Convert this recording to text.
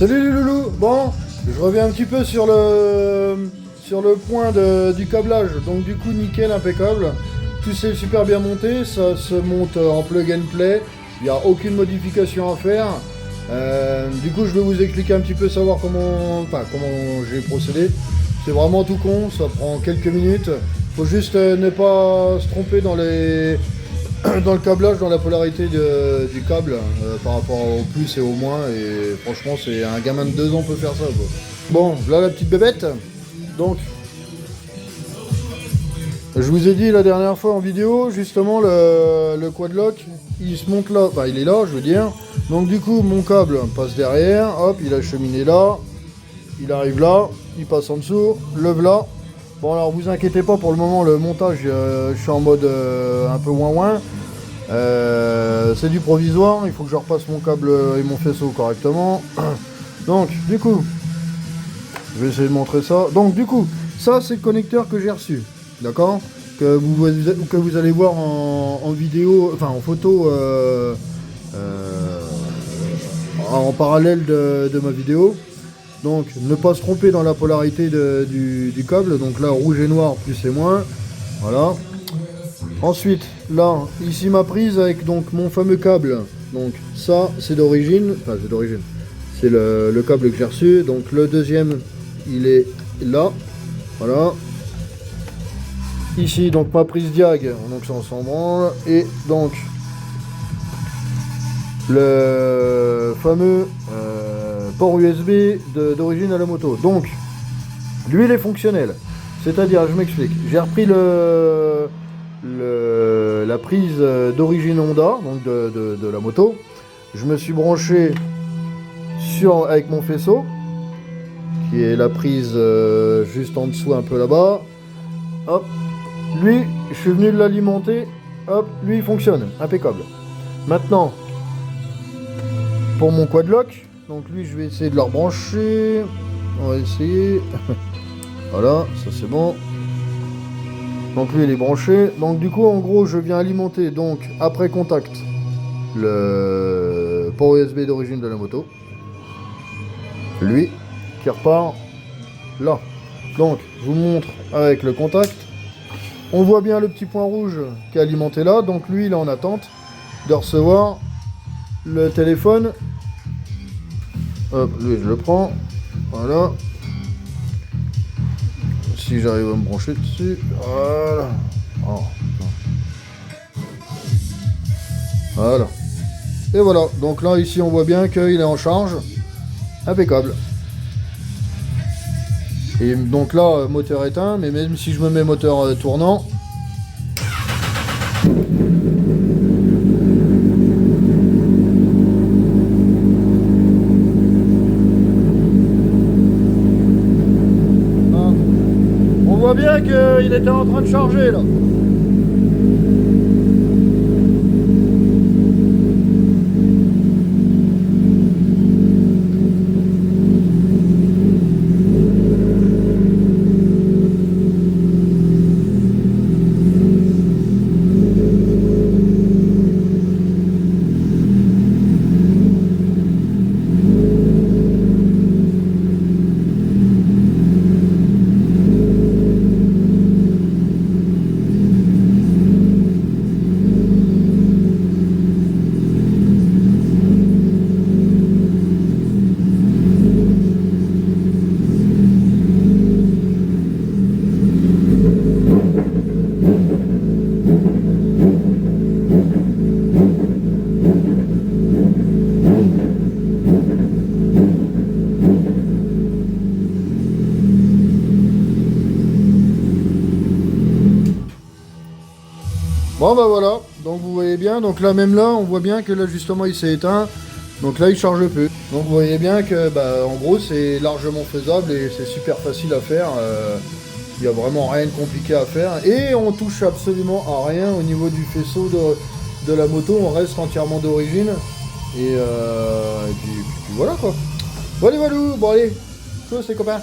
Salut les loulous. Bon, je reviens un petit peu sur le point du câblage. Donc du coup nickel, impeccable. Tout s'est super bien monté, ça se monte en plug and play. Il n'y a aucune modification à faire. Du coup je vais vous expliquer un petit peu savoir comment j'ai procédé. C'est vraiment tout con, ça prend quelques minutes. Faut juste ne pas se tromper dans le câblage, dans la polarité du câble par rapport au plus et au moins. Et franchement, c'est un gamin de 2 ans peut faire ça, quoi. Bon, là la petite bébête. Donc, je vous ai dit la dernière fois en vidéo, justement, le quadlock, il se monte là, enfin il est là, je veux dire. Donc du coup, mon câble passe derrière, hop, il a cheminé là, il arrive là, il passe en dessous, le voilà. Bon alors vous inquiétez pas, pour le moment le montage, je suis en mode un peu ouin. C'est du provisoire, il faut que je repasse mon câble et mon faisceau correctement. Donc du coup, je vais essayer de montrer ça. Donc du coup, ça c'est le connecteur que j'ai reçu, d'accord, que vous allez voir en vidéo, enfin en photo en parallèle de ma vidéo. Donc ne pas se tromper dans la polarité du câble, donc là rouge et noir plus et moins, voilà. Ensuite là, ici ma prise avec donc mon fameux câble, donc ça c'est d'origine, c'est le câble que j'ai reçu, donc le deuxième il est là, voilà. Ici donc ma prise diag, donc ça on s'en branle, et donc le fameux port USB d'origine à la moto. Donc lui il est fonctionnel, c'est-à-dire, je m'explique, j'ai repris la prise d'origine Honda, donc de la moto, je me suis branché avec mon faisceau qui est la prise juste en dessous un peu là-bas, hop, lui je suis venu l'alimenter, hop, lui il fonctionne, impeccable. Maintenant pour mon quadlock, donc lui je vais essayer de le rebrancher, on va essayer, voilà, ça c'est bon. Donc lui il est branché, donc du coup en gros je viens alimenter donc après contact le port USB d'origine de la moto, lui qui repart là. Donc je vous montre avec le contact, on voit bien le petit point rouge qui est alimenté là, donc lui il est en attente de recevoir le téléphone. Hop, lui je le prends, voilà. Si j'arrive à me brancher dessus, voilà. Oh, voilà. Et voilà, donc là ici on voit bien qu'il est en charge, impeccable. Et donc là moteur éteint, mais même si je me mets moteur tournant, on voit bien qu'il était en train de charger là. Bon bah voilà, donc vous voyez bien, donc là même là on voit bien que là justement il s'est éteint, donc là il charge plus. Donc vous voyez bien que bah en gros c'est largement faisable et c'est super facile à faire, il n'y a vraiment rien de compliqué à faire et on touche absolument à rien au niveau du faisceau de la moto, on reste entièrement d'origine et puis voilà quoi. Bon allez, bon allez, tous les copains.